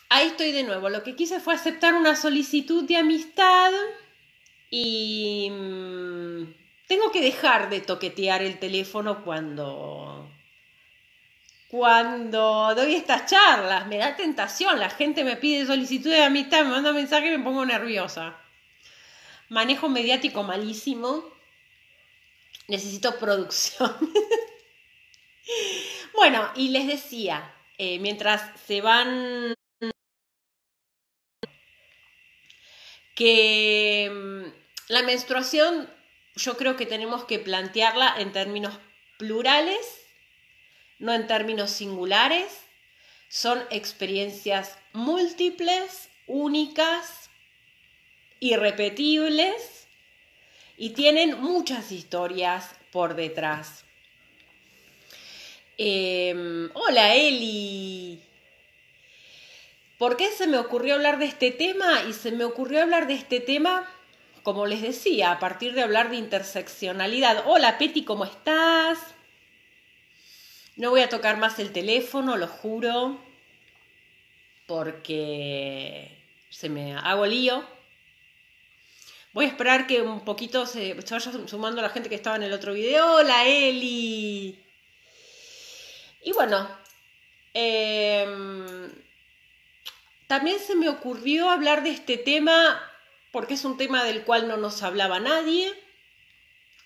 Ahí estoy de nuevo. Lo que quise fue aceptar una solicitud de amistad y tengo que dejar de toquetear el teléfono cuando doy estas charlas. Me da tentación. La gente me pide solicitud de amistad, me manda mensaje y me pongo nerviosa. Manejo mediático malísimo. Necesito producción. Bueno, y les decía, mientras se van, que la menstruación yo creo que tenemos que plantearla en términos plurales, no en términos singulares. Son experiencias múltiples, únicas, irrepetibles y tienen muchas historias por detrás. Hola Eli. ¿Por qué se me ocurrió hablar de este tema? Y se me ocurrió hablar de este tema, como les decía, a partir de hablar de interseccionalidad. Hola Peti, ¿cómo estás? No voy a tocar más el teléfono, lo juro, porque se me hago lío. Voy a esperar que un poquito se vaya sumando la gente que estaba en el otro video. Hola Eli. Y bueno, también se me ocurrió hablar de este tema porque es un tema del cual no nos hablaba nadie,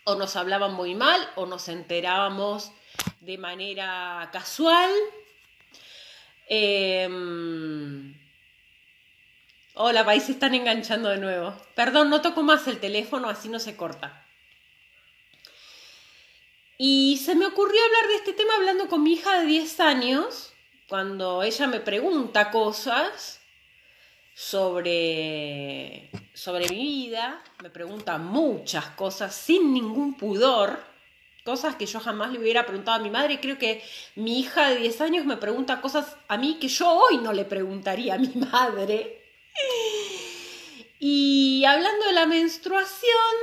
o nos hablaban muy mal, o nos enterábamos de manera casual. Hola, país, se están enganchando de nuevo. Perdón, no toco más el teléfono, así no se corta. Y se me ocurrió hablar de este tema hablando con mi hija de 10 años, cuando ella me pregunta cosas sobre mi vida, me pregunta muchas cosas sin ningún pudor, cosas que yo jamás le hubiera preguntado a mi madre. Creo que mi hija de 10 años me pregunta cosas a mí que yo hoy no le preguntaría a mi madre. Y hablando de la menstruación,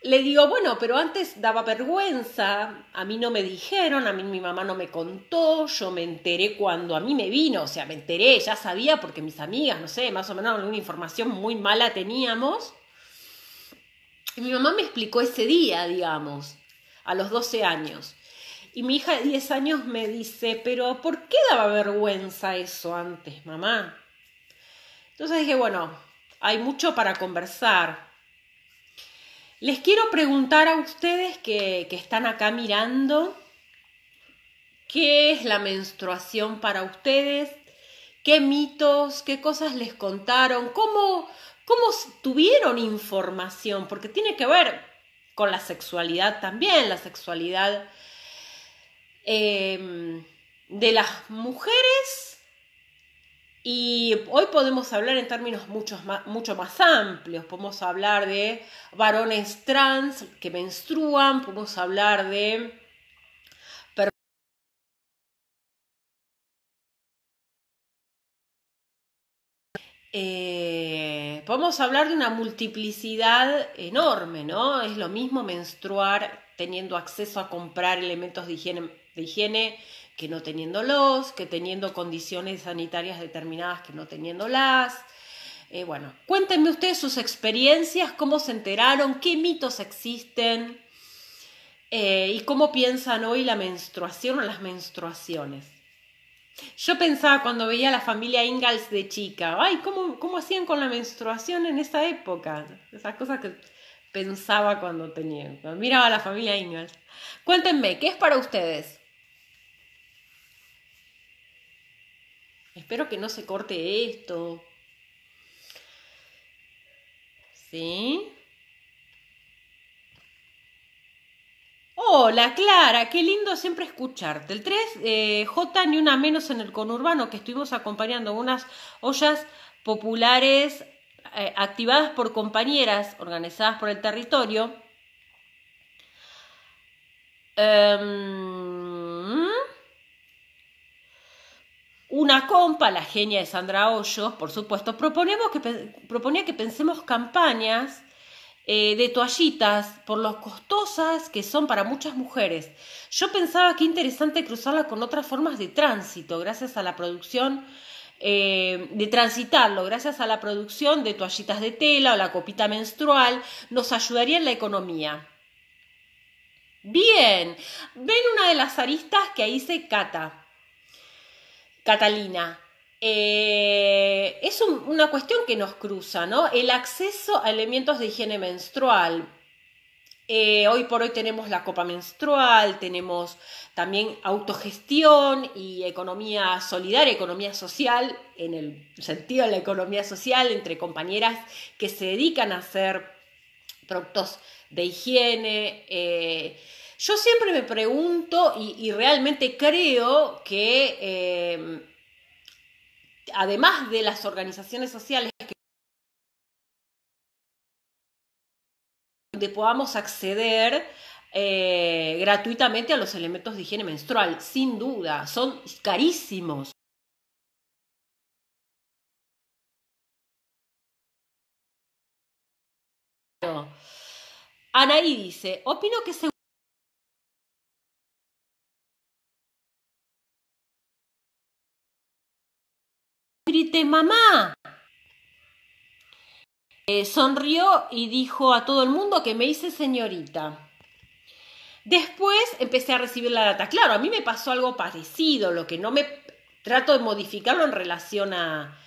le digo, bueno, pero antes daba vergüenza, a mí no me dijeron, a mí mi mamá no me contó, yo me enteré cuando a mí me vino, o sea, me enteré, ya sabía porque mis amigas, no sé, más o menos alguna información muy mala teníamos. Y mi mamá me explicó ese día, digamos, a los 12 años. Y mi hija de 10 años me dice, pero ¿por qué daba vergüenza eso antes, mamá? Entonces dije, bueno, hay mucho para conversar. Les quiero preguntar a ustedes que están acá mirando, ¿qué es la menstruación para ustedes? ¿Qué mitos, qué cosas les contaron? ¿Cómo tuvieron información? Porque tiene que ver con la sexualidad también, la sexualidad de las mujeres. Y hoy podemos hablar en términos mucho más amplios. Podemos hablar de varones trans que menstruan, podemos hablar de podemos hablar de una multiplicidad enorme, ¿no? Es lo mismo menstruar teniendo acceso a comprar elementos de higiene que no teniéndolos, que teniendo condiciones sanitarias determinadas que no teniéndolas. Bueno, cuéntenme ustedes sus experiencias, cómo se enteraron, qué mitos existen y cómo piensan hoy la menstruación o las menstruaciones. Yo pensaba cuando veía a la familia Ingalls de chica, ay, ¿cómo hacían con la menstruación en esa época? Esas cosas que pensaba cuando miraba a la familia Ingalls. Cuéntenme, ¿qué es para ustedes? Espero que no se corte esto. ¿Sí? Hola Clara, qué lindo siempre escucharte. El 3J ni una menos en el conurbano, que estuvimos acompañando unas ollas populares activadas por compañeras organizadas por el territorio. Una compa, la genia de Sandra Hoyos, por supuesto, proponía que pensemos campañas de toallitas por lo costosas que son para muchas mujeres. Yo pensaba que interesante cruzarla con otras formas de tránsito, gracias a la producción de transitarlo gracias a la producción de toallitas de tela o la copita menstrual, nos ayudaría en la economía. Bien, ven una de las aristas que ahí se Catalina. Es una cuestión que nos cruza, ¿no? El acceso a elementos de higiene menstrual. Hoy por hoy tenemos la copa menstrual, tenemos también autogestión y economía solidaria, economía social, en el sentido de la economía social, entre compañeras que se dedican a hacer productos de higiene. Yo siempre me pregunto y realmente creo que además de las organizaciones sociales donde podamos acceder gratuitamente a los elementos de higiene menstrual, sin duda, son carísimos. Anaí dice, opino que grite mamá. Sonrió y dijo a todo el mundo que me hice señorita. Después empecé a recibir la data. Claro, a mí me pasó algo parecido, lo que no me trato de modificarlo en relación a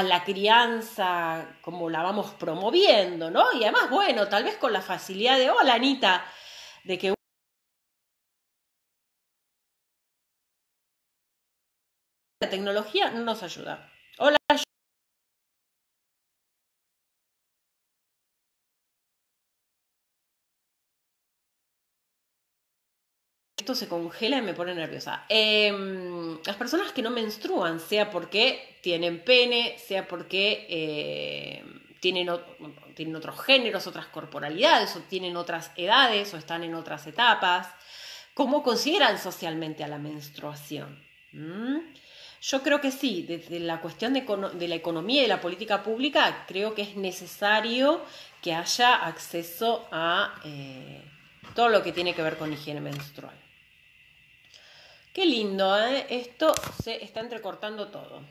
la crianza, como la vamos promoviendo, ¿no? Y además, bueno, tal vez con la facilidad de, hola Anita, de que la tecnología no nos ayuda. Hola, esto se congela y me pone nerviosa. Las personas que no menstruan, sea porque tienen pene, sea porque tienen otros géneros, otras corporalidades, o tienen otras edades, o están en otras etapas, ¿cómo consideran socialmente a la menstruación? Yo creo que sí, desde la cuestión de la economía y de la política pública, creo que es necesario que haya acceso a todo lo que tiene que ver con higiene menstrual. Qué lindo, ¿eh? Esto se está entrecortando todo.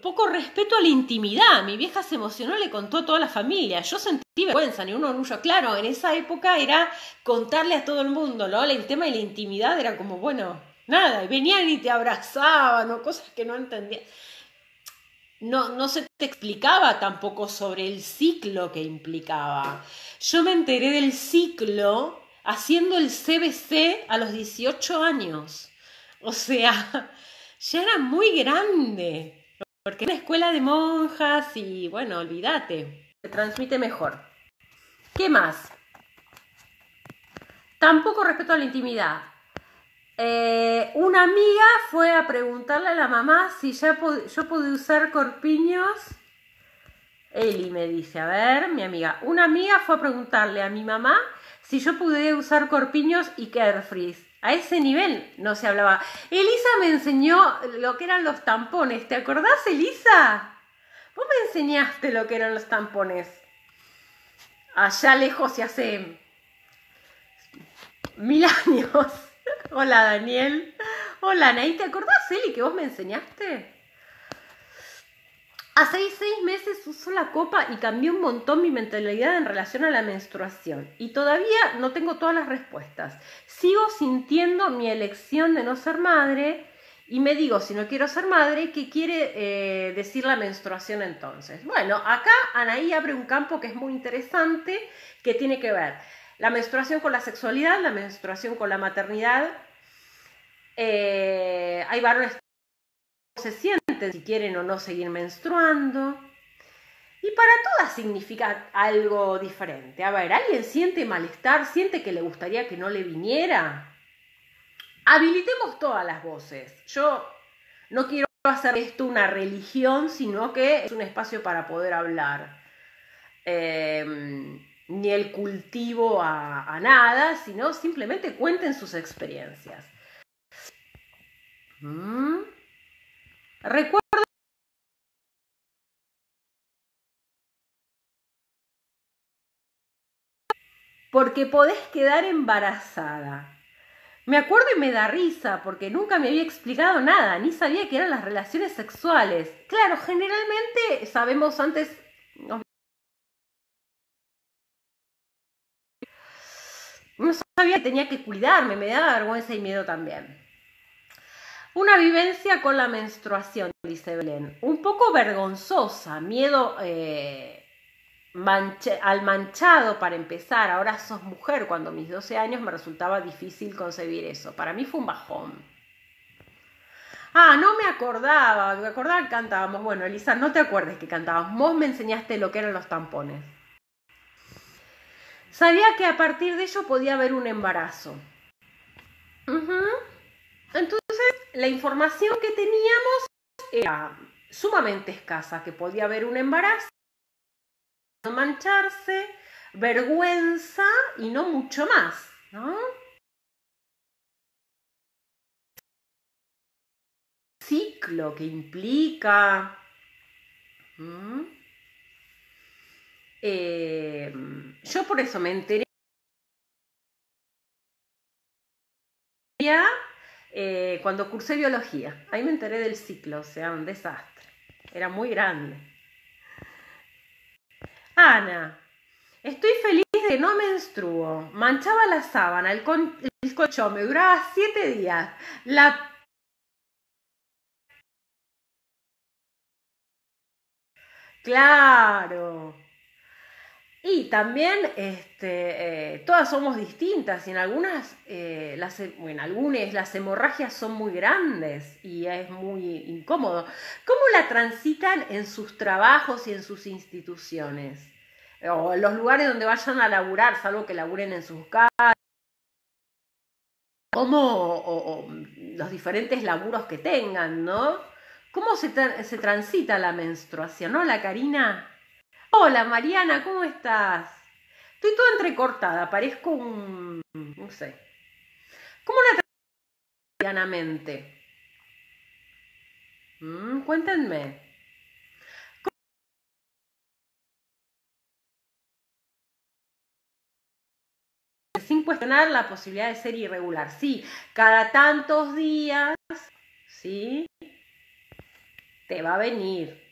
Poco respeto a la intimidad. Mi vieja se emocionó, le contó a toda la familia. Yo sentí vergüenza, ni un orgullo. Claro, en esa época era contarle a todo el mundo, ¿no? El tema de la intimidad era como, bueno, nada. Y venían y te abrazaban, o cosas que no entendía. No se te explicaba tampoco sobre el ciclo que implicaba. Yo me enteré del ciclo haciendo el CBC a los 18 años. O sea, ya era muy grande. Porque era una escuela de monjas y bueno, olvídate. Se transmite mejor. ¿Qué más? Tampoco respeto a la intimidad. Una amiga fue a preguntarle a la mamá si yo podía usar corpiños. Eli me dice, a ver, mi amiga. Una amiga fue a preguntarle a mi mamá si yo podía usar corpiños y carefrees. A ese nivel no se hablaba. Elisa me enseñó lo que eran los tampones. ¿Te acordás, Elisa? Vos me enseñaste lo que eran los tampones. Allá lejos se hace 1000 años. Hola, Daniel. Hola, Anaí. ¿Te acordás, Eli, que vos me enseñaste? Hace 6 meses uso la copa y cambió un montón mi mentalidad en relación a la menstruación. Y todavía no tengo todas las respuestas. Sigo sintiendo mi elección de no ser madre y me digo, si no quiero ser madre, ¿qué quiere decir la menstruación entonces? Bueno, acá Anaí abre un campo que es muy interesante, que tiene que ver la menstruación con la sexualidad, la menstruación con la maternidad. Hay varones que se sienten si quieren o no seguir menstruando. Y para todas significa algo diferente. A ver, ¿alguien siente malestar? ¿Siente que le gustaría que no le viniera? Habilitemos todas las voces. Yo no quiero hacer esto una religión, sino que es un espacio para poder hablar. Ni el cultivo a nada, sino simplemente cuenten sus experiencias. Recuerdo porque podés quedar embarazada. Me acuerdo y me da risa, porque nunca me había explicado nada, ni sabía qué eran las relaciones sexuales. Claro, generalmente sabemos antes... No sabía que tenía que cuidarme, me daba vergüenza y miedo también. Una vivencia con la menstruación, dice Belén, un poco vergonzosa, miedo al manchado para empezar. Ahora sos mujer, cuando a mis 12 años me resultaba difícil concebir eso. Para mí fue un bajón. Ah, no me acordaba que cantábamos. Bueno, Elisa, no te acuerdes que cantábamos. Vos me enseñaste lo que eran los tampones. Sabía que a partir de ello podía haber un embarazo. Entonces, la información que teníamos era sumamente escasa, que podía haber un embarazo, no mancharse, vergüenza y no mucho más, ¿no? Ciclo que implica... yo por eso me enteré cuando cursé biología. Ahí me enteré del ciclo, o sea, un desastre. Era muy grande. Ana, estoy feliz de que no menstruo. Manchaba la sábana, el colchón, me duraba 7 días. Claro. Y también todas somos distintas y en algunas, las hemorragias son muy grandes y es muy incómodo. ¿Cómo la transitan en sus trabajos y en sus instituciones? O en los lugares donde vayan a laburar, salvo que laburen en sus casas. O los diferentes laburos que tengan, ¿no? ¿Cómo se transita la menstruación? ¿Hola, Karina? Hola, Mariana, ¿cómo estás? Estoy toda entrecortada, parezco no sé. ¿Cómo la cotidianamente? Cuéntenme. Sin cuestionar la posibilidad de ser irregular. Sí, cada tantos días, ¿sí? Te va a venir.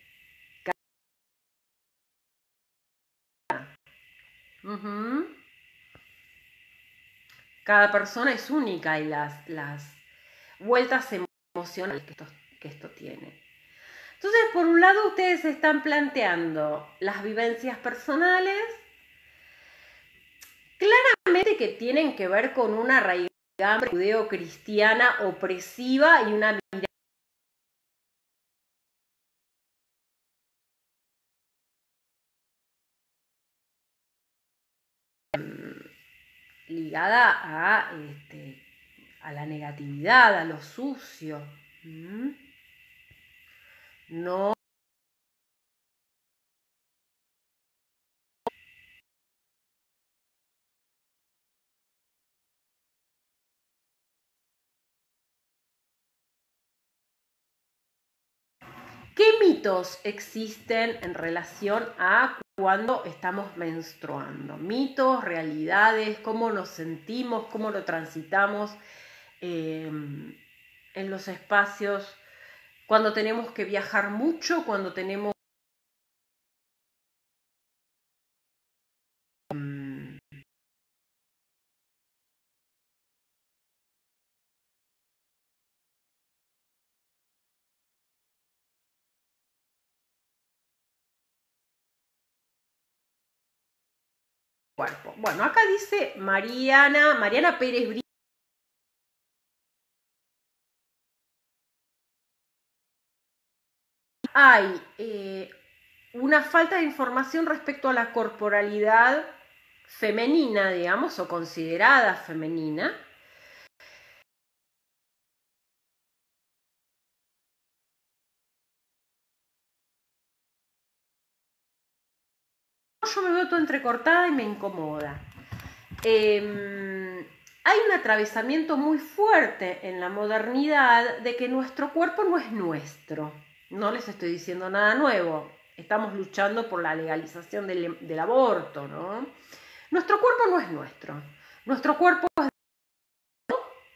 Cada persona es única y las vueltas emocionales que esto tiene. Entonces, por un lado, ustedes están planteando las vivencias personales, claramente que tienen que ver con una raíz judeo-cristiana opresiva y una mirada ligada a la negatividad, a lo sucio. No. ¿Qué mitos existen en relación a cuando estamos menstruando? Mitos, realidades, cómo nos sentimos, cómo lo transitamos en los espacios, cuando tenemos que viajar mucho, cuando tenemos cuerpo. Bueno, acá dice Mariana Pérez Brito. Hay una falta de información respecto a la corporalidad femenina, digamos, o considerada femenina. Yo me veo todo entrecortada y me incomoda. Hay un atravesamiento muy fuerte en la modernidad de que nuestro cuerpo no es nuestro. No les estoy diciendo nada nuevo. Estamos luchando por la legalización del aborto, ¿no? Nuestro cuerpo no es nuestro. Nuestro cuerpo es,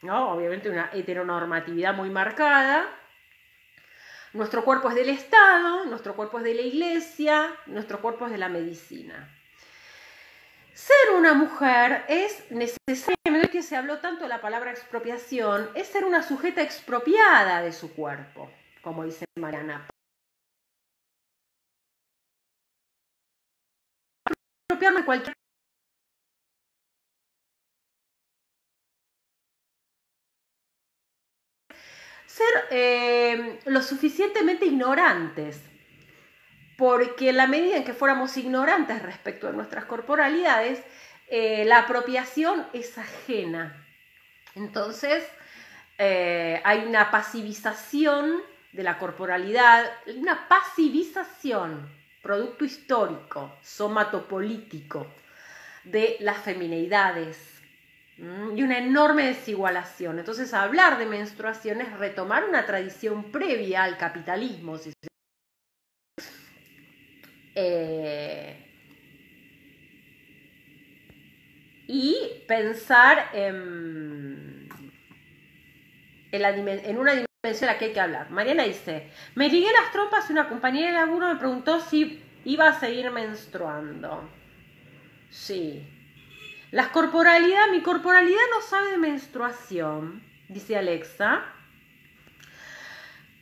¿no? Obviamente una heteronormatividad muy marcada. Nuestro cuerpo es del Estado, nuestro cuerpo es de la Iglesia, nuestro cuerpo es de la medicina. Ser una mujer es necesariamente, que se habló tanto de la palabra expropiación, es ser una sujeta expropiada de su cuerpo, como dice Mariana. Expropiarme cualquier ser lo suficientemente ignorantes, porque en la medida en que fuéramos ignorantes respecto de nuestras corporalidades, la apropiación es ajena. Entonces, hay una pasivización de la corporalidad, una pasivización, producto histórico, somatopolítico, de las femineidades, y una enorme desigualación. Entonces, hablar de menstruación es retomar una tradición previa al capitalismo, si se y pensar en una dimensión a la que hay que hablar. Mariana dice, me ligué las trompas y una compañera de laburo me preguntó si iba a seguir menstruando. Sí. Mi corporalidad no sabe de menstruación, dice Alexa,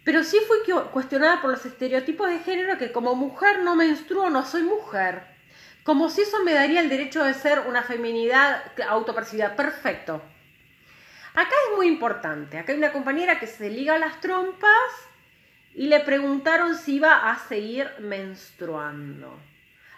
pero sí fui cuestionada por los estereotipos de género que como mujer no menstruo, no soy mujer. Como si eso me daría el derecho de ser una feminidad autopercibida. Perfecto. Acá es muy importante. Acá hay una compañera que se liga las trompas y le preguntaron si iba a seguir menstruando.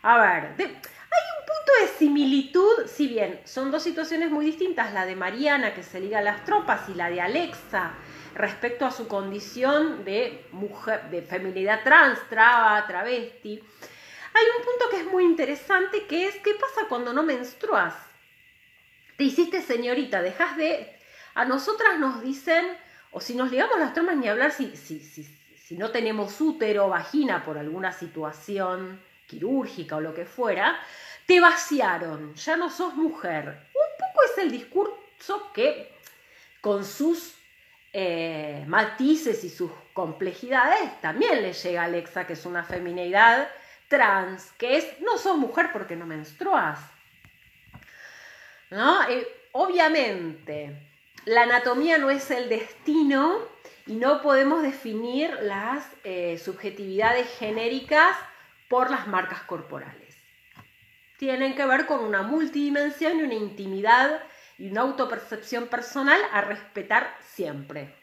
A ver, hay un punto de similitud, si bien son dos situaciones muy distintas, la de Mariana que se liga las trompas y la de Alexa respecto a su condición de mujer, de feminidad trans, traba, travesti. Hay un punto que es muy interesante, que es ¿qué pasa cuando no menstruas? Te hiciste señorita, dejas de... A nosotras nos dicen, o si nos ligamos las trompas, ni hablar si no tenemos útero o vagina por alguna situación quirúrgica o lo que fuera, te vaciaron, ya no sos mujer. Un poco es el discurso que con sus matices y sus complejidades también le llega a Alexa, que es una femineidad trans, que es no sos mujer porque no menstruas, ¿no? Obviamente la anatomía no es el destino y no podemos definir las subjetividades genéricas por las marcas corporales. Tienen que ver con una multidimensión y una intimidad y una autopercepción personal a respetar siempre.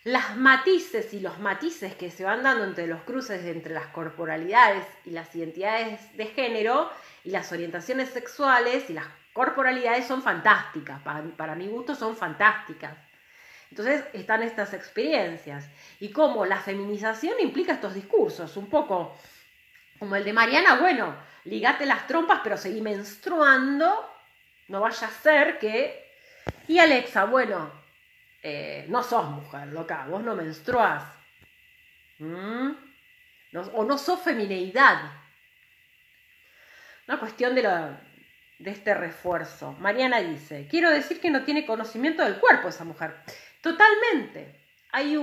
Las matices y los matices que se van dando entre los cruces entre las corporalidades y las identidades de género y las orientaciones sexuales y las corporalidades son fantásticas, para mi gusto son fantásticas. Entonces están estas experiencias y cómo la feminización implica estos discursos, un poco como el de Mariana, bueno, ligate las trompas pero seguí menstruando, no vaya a ser que... Y Alexa, bueno, no sos mujer, loca, vos no menstruás. O no sos femineidad. Una cuestión de este refuerzo. Mariana dice, quiero decir que no tiene conocimiento del cuerpo esa mujer. Totalmente. Hay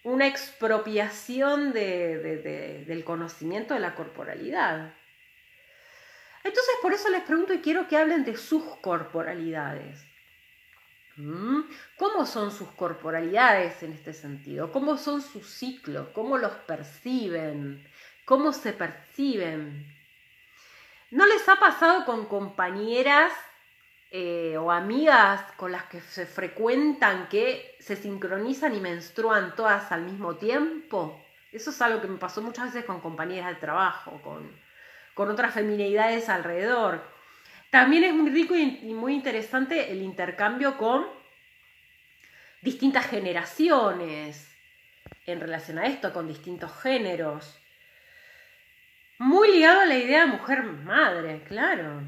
una expropiación del conocimiento de la corporalidad. Entonces por eso les pregunto y quiero que hablen de sus corporalidades. ¿Cómo son sus corporalidades en este sentido? ¿Cómo son sus ciclos? ¿Cómo los perciben? ¿Cómo se perciben? ¿No les ha pasado con compañeras o amigas con las que se frecuentan que se sincronizan y menstruan todas al mismo tiempo? Eso es algo que me pasó muchas veces con compañeras de trabajo, con otras femineidades alrededor. También es muy rico y muy interesante el intercambio con distintas generaciones en relación a esto, con distintos géneros. Muy ligado a la idea de mujer madre, claro.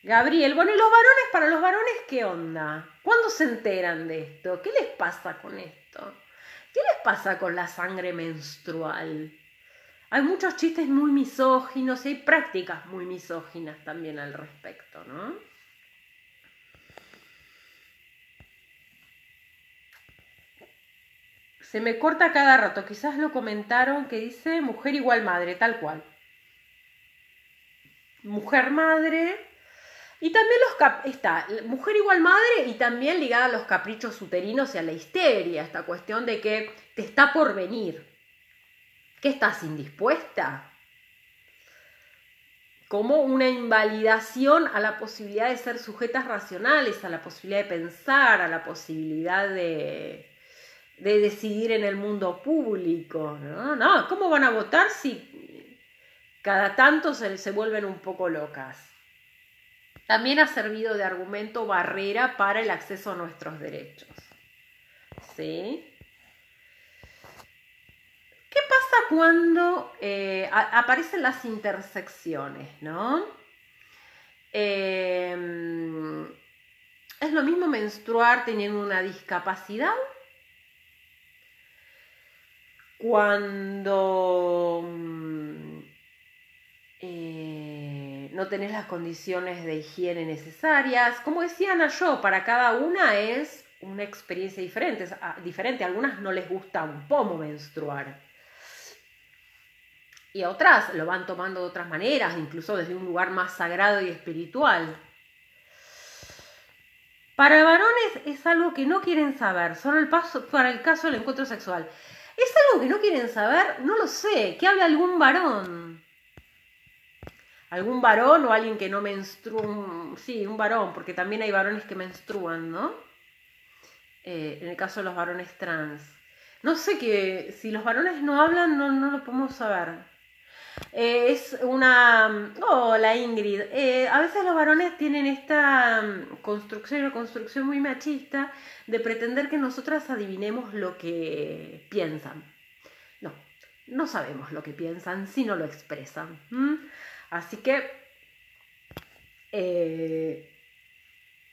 Gabriel, bueno, ¿y los varones? Para los varones, ¿qué onda? ¿Cuándo se enteran de esto? ¿Qué les pasa con esto? ¿Qué les pasa con la sangre menstrual? hay muchos chistes muy misóginos y hay prácticas muy misóginas también al respecto, ¿no? Se me corta cada rato, quizás lo comentaron, que dice mujer igual madre, tal cual. Mujer madre, y también está mujer igual madre y también ligada a los caprichos uterinos y a la histeria, esta cuestión de que te está por venir. ¿Qué estás indispuesta? Como una invalidación a la posibilidad de ser sujetas racionales, a la posibilidad de pensar, a la posibilidad de decidir en el mundo público, ¿no? No, ¿cómo van a votar si cada tanto se vuelven un poco locas? También ha servido de argumento barrera para el acceso a nuestros derechos. ¿Sí? ¿Qué pasa cuando aparecen las intersecciones, no? ¿Es lo mismo menstruar teniendo una discapacidad? Cuando no tenés las condiciones de higiene necesarias. Como decía Ana Yo, para cada una es una experiencia diferente. A algunas no les gusta un pomo menstruar. Y a otras lo van tomando de otras maneras, incluso desde un lugar más sagrado y espiritual. Para varones es algo que no quieren saber, solo para el caso del encuentro sexual. ¿Es algo que no quieren saber? No lo sé. ¿Qué habla algún varón? ¿Algún varón o alguien que no menstrua? Sí, un varón, porque también hay varones que menstruan, ¿no? En el caso de los varones trans. No sé si los varones no hablan, no lo podemos saber. Es una... Hola Ingrid. A veces los varones tienen esta construcción muy machista de pretender que nosotras adivinemos lo que piensan. No sabemos lo que piensan si no lo expresan. Así que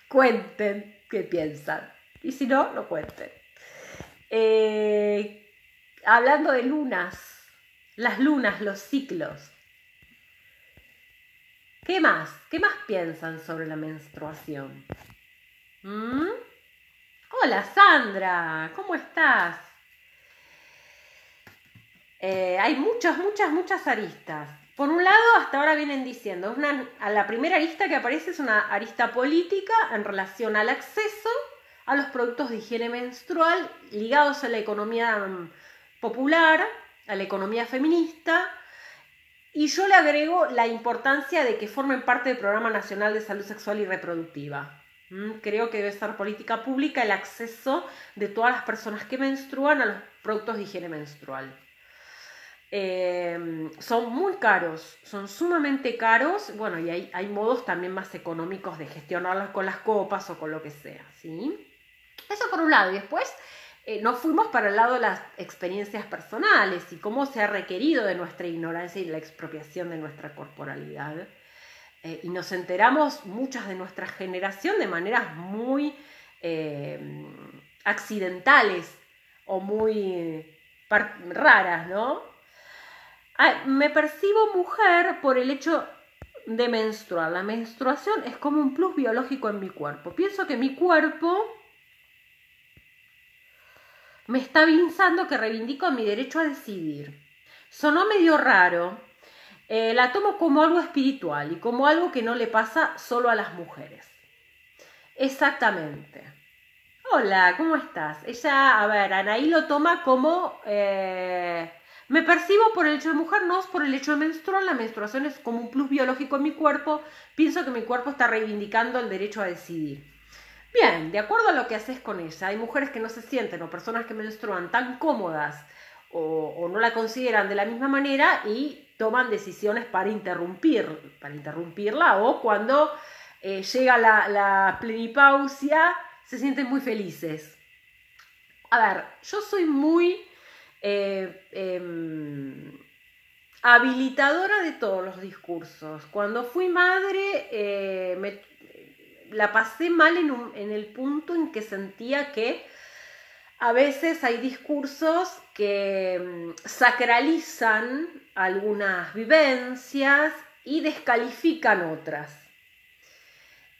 cuenten qué piensan. Y si no, no cuenten. Hablando de lunas. Las lunas, los ciclos. ¿Qué más? ¿Qué más piensan sobre la menstruación? Hola Sandra, ¿cómo estás? Hay muchas aristas. Por un lado, hasta ahora vienen diciendo, la primera arista que aparece es una arista política en relación al acceso a los productos de higiene menstrual ligados a la economía popular, a la economía feminista, y yo le agrego la importancia de que formen parte del Programa Nacional de Salud Sexual y Reproductiva. Creo que debe ser política pública el acceso de todas las personas que menstruan a los productos de higiene menstrual. Son muy caros, son sumamente caros, bueno, y hay modos también más económicos de gestionarlos con las copas o con lo que sea, ¿sí? Eso por un lado, y después nos fuimos para el lado de las experiencias personales y cómo se ha requerido de nuestra ignorancia y la expropiación de nuestra corporalidad. Y nos enteramos muchas de nuestra generación de maneras muy accidentales o muy raras, ¿no? Me percibo mujer por el hecho de menstruar. La menstruación es como un plus biológico en mi cuerpo. Pienso que mi cuerpo me está avisando que reivindico mi derecho a decidir. Sonó medio raro. La tomo como algo espiritual y como algo que no le pasa solo a las mujeres. Exactamente. Hola, ¿cómo estás? Ella, a ver, Anaí lo toma como... me percibo por el hecho de mujer, no por el hecho de menstruar. La menstruación es como un plus biológico en mi cuerpo. Pienso que mi cuerpo está reivindicando el derecho a decidir. Bien, de acuerdo a lo que haces con ella, hay mujeres que no se sienten o personas que menstruan tan cómodas o no la consideran de la misma manera y toman decisiones para interrumpirla, o cuando llega la plenipausia se sienten muy felices. A ver, yo soy muy habilitadora de todos los discursos. Cuando fui madre la pasé mal en el punto en que sentía que a veces hay discursos que sacralizan algunas vivencias y descalifican otras.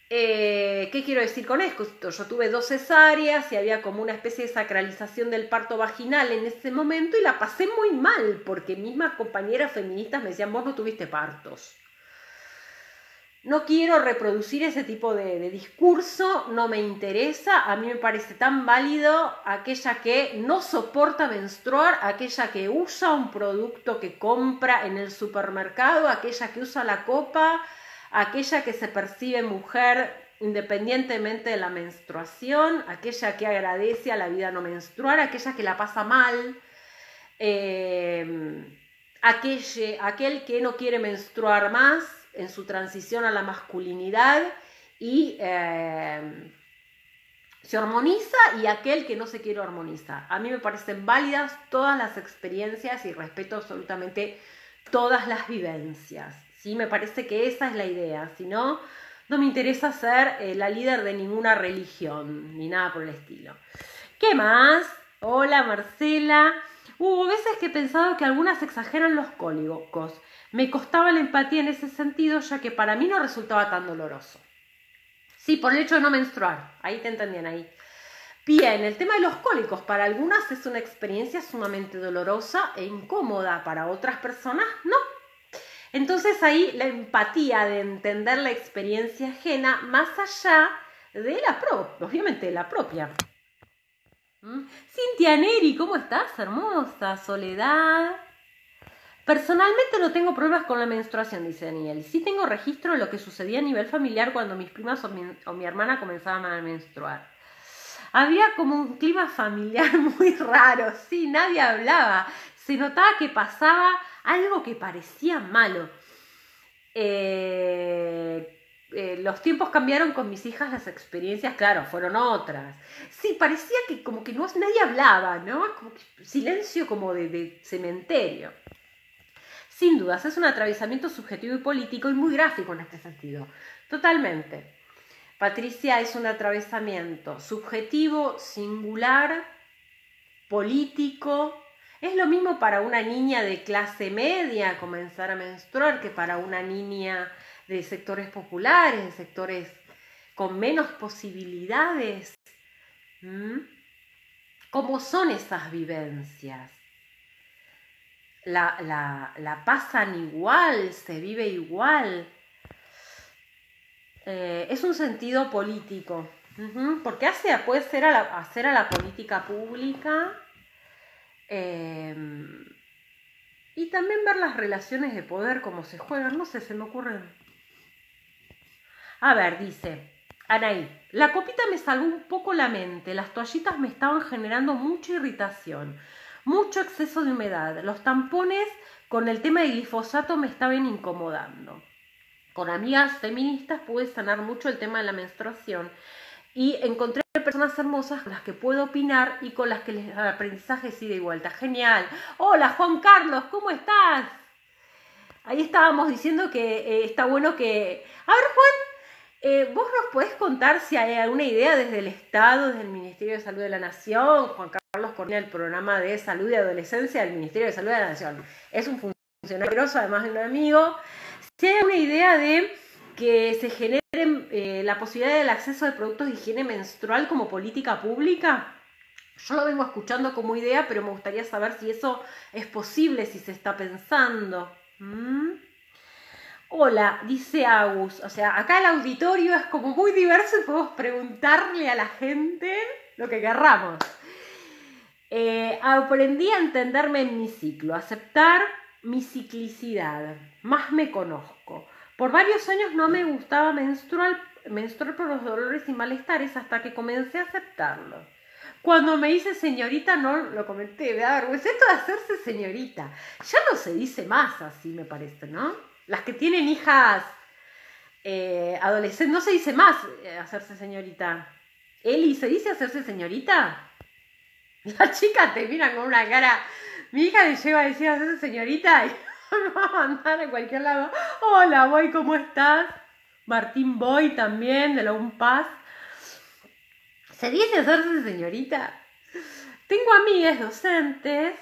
¿Qué quiero decir con esto? Yo tuve 2 cesáreas y había como una especie de sacralización del parto vaginal en ese momento y la pasé muy mal porque mismas compañeras feministas me decían, vos no tuviste partos. No quiero reproducir ese tipo de discurso, no me interesa, a mí me parece tan válido aquella que no soporta menstruar, aquella que usa un producto que compra en el supermercado, aquella que usa la copa, aquella que se percibe mujer independientemente de la menstruación, aquella que agradece a la vida no menstruar, aquella que la pasa mal, aquel que no quiere menstruar más en su transición a la masculinidad y se hormoniza, y aquel que no se quiere hormonizar. A mí me parecen válidas todas las experiencias y respeto absolutamente todas las vivencias, ¿sí? Me parece que esa es la idea, si no, no me interesa ser la líder de ninguna religión, ni nada por el estilo. ¿Qué más? Hola Marcela. Hubo veces que he pensado que algunas exageran los cólicos. Me costaba la empatía en ese sentido, ya que para mí no resultaba tan doloroso. Sí, por el hecho de no menstruar. Ahí te entendían ahí. Bien, el tema de los cólicos para algunas es una experiencia sumamente dolorosa e incómoda, para otras personas no. Entonces ahí la empatía de entender la experiencia ajena más allá de la propia, obviamente de la propia. Cintia Neri, ¿cómo estás? Hermosa. Soledad. Personalmente no tengo problemas con la menstruación, dice Daniel. Sí tengo registro de lo que sucedía a nivel familiar cuando mis primas o mi hermana comenzaban a menstruar. Había como un clima familiar muy raro, sí, nadie hablaba. Se notaba que pasaba algo que parecía malo. Los tiempos cambiaron con mis hijas, las experiencias, claro, fueron otras. Sí, parecía que como que nadie hablaba, ¿no? Como que silencio como de cementerio. Sin dudas, es un atravesamiento subjetivo y político y muy gráfico en este sentido. Totalmente. Patricia, es un atravesamiento subjetivo, singular, político. Es lo mismo para una niña de clase media comenzar a menstruar que para una niña de sectores populares, de sectores con menos posibilidades. ¿Cómo son esas vivencias? La pasan igual, se vive igual. Es un sentido político, porque puede hacer a la política pública y también ver las relaciones de poder, cómo se juegan, no sé, se me ocurren. A ver, dice Anaí, la copita me salvó un poco la mente, las toallitas me estaban generando mucha irritación, mucho exceso de humedad, los tampones con el tema del glifosato me estaban incomodando. Con amigas feministas pude sanar mucho el tema de la menstruación y encontré personas hermosas con las que puedo opinar y con las que el aprendizaje es ida y vuelta. Genial. Hola Juan Carlos, ¿cómo estás? Ahí estábamos diciendo que está bueno que... A ver Juan, ¿vos nos podés contar si hay alguna idea desde el Estado, desde el Ministerio de Salud de la Nación? Juan Carlos coordina el programa de salud y adolescencia del Ministerio de Salud de la Nación. Es un funcionario grosso, además de un amigo. Si hay una idea de que se genere la posibilidad del acceso de productos de higiene menstrual como política pública, yo lo vengo escuchando como idea, pero me gustaría saber si eso es posible, si se está pensando. Hola, dice Agus, o sea, acá el auditorio es como muy diverso y podemos preguntarle a la gente lo que querramos. Aprendí a entenderme en mi ciclo, aceptar mi ciclicidad, más me conozco. Por varios años no me gustaba menstruar por los dolores y malestares hasta que comencé a aceptarlo. Cuando me hice señorita, no lo comenté, me da vergüenza esto de hacerse señorita. Ya no se dice más así, me parece, ¿no? Las que tienen hijas adolescentes, no se dice más hacerse señorita. Eli, ¿se dice hacerse señorita? La chica te mira con una cara... Mi hija le lleva a decir hacerse señorita y me va a mandar a cualquier lado. Hola, Boy, ¿cómo estás? Martín Boy también, de la UNPAS. ¿Se dice hacerse señorita? Tengo amigas docentes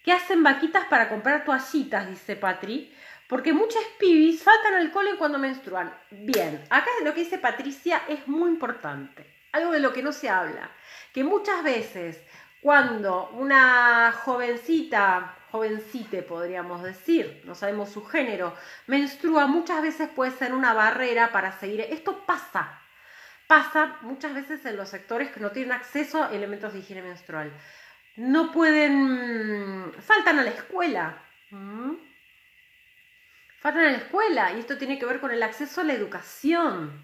que hacen vaquitas para comprar toallitas, dice Patri, porque muchas pibis faltan al cole cuando menstruan. Bien, acá lo que dice Patricia es muy importante, algo de lo que no se habla, que muchas veces cuando una jovencite podríamos decir, no sabemos su género, menstrua, muchas veces puede ser una barrera para seguir. Esto pasa muchas veces en los sectores que no tienen acceso a elementos de higiene menstrual. No pueden, faltan a la escuela. Faltan a la escuela y esto tiene que ver con el acceso a la educación.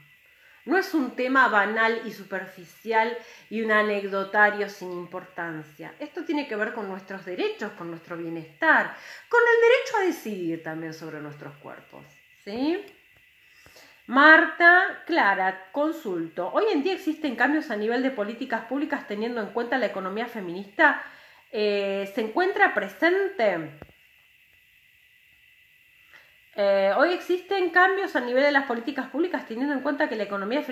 No es un tema banal y superficial y un anecdotario sin importancia. Esto tiene que ver con nuestros derechos, con nuestro bienestar, con el derecho a decidir también sobre nuestros cuerpos. ¿Sí? Marta, Clara, consulto. ¿Hoy en día existen cambios a nivel de políticas públicas teniendo en cuenta la economía feminista? ¿Se encuentra presente? Hoy existen cambios a nivel de las políticas públicas teniendo en cuenta que la economía...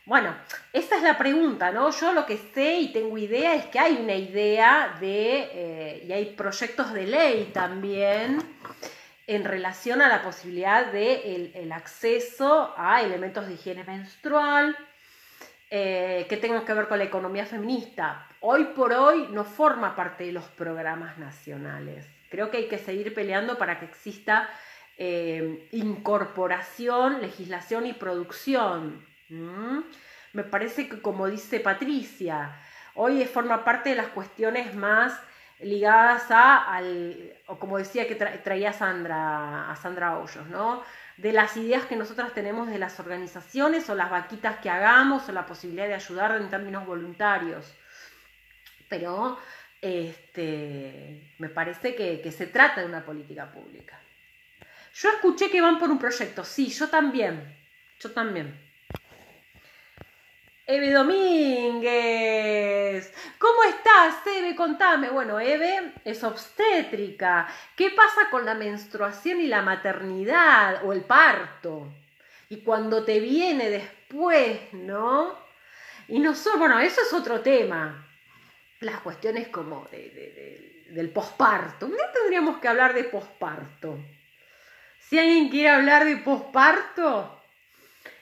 Bueno, esa es la pregunta, ¿no? Yo lo que sé y tengo idea es que hay una idea de... y hay proyectos de ley también en relación a la posibilidad de el acceso a elementos de higiene menstrual que tengan que ver con la economía feminista. Hoy por hoy no forma parte de los programas nacionales. Creo que hay que seguir peleando para que exista incorporación, legislación y producción. Me parece que, como dice Patricia, hoy forma parte de las cuestiones más ligadas o como decía que traía Sandra Hoyos, ¿no? De las ideas que nosotras tenemos de las organizaciones o las vaquitas que hagamos o la posibilidad de ayudar en términos voluntarios. Pero me parece que se trata de una política pública. Yo escuché que van por un proyecto. Sí, yo también. Eve Domínguez. ¿Cómo estás, Eve? Contame. Bueno, Eve es obstétrica. ¿Qué pasa con la menstruación y la maternidad o el parto? Y cuando te viene después, ¿no? Y nosotros, bueno, eso es otro tema. Las cuestiones como del posparto. ¿Por qué tendríamos que hablar de posparto? Si alguien quiere hablar de posparto